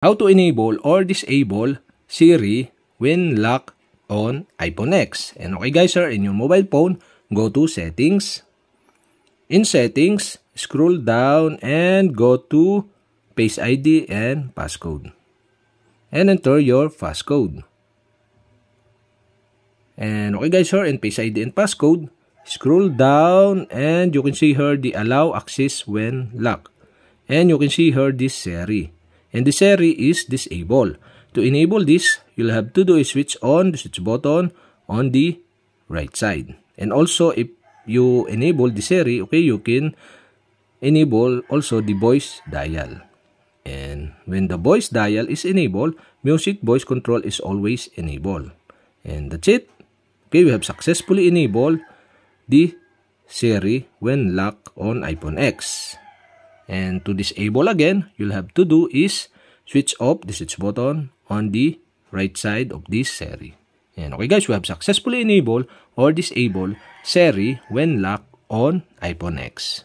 How to enable or disable Siri when locked on iPhone X. And okay guys, sir, in your mobile phone, go to settings. In settings, scroll down and go to Face ID and passcode. And enter your passcode. And okay guys, sir, in Face ID and passcode, scroll down and you can see here the allow access when locked. And you can see here this Siri. And the Siri is disabled. To enable this, you'll have to do is switch on the switch button on the right side. And also, if you enable the Siri, okay, you can enable also the voice dial. And when the voice dial is enabled, music voice control is always enabled. And that's it. Okay, we have successfully enabled the Siri when locked on iPhone X. And to disable again, you'll have to do is switch off the switch button on the right side of this Siri. And okay guys, we have successfully enabled or disabled Siri when locked on iPhone X.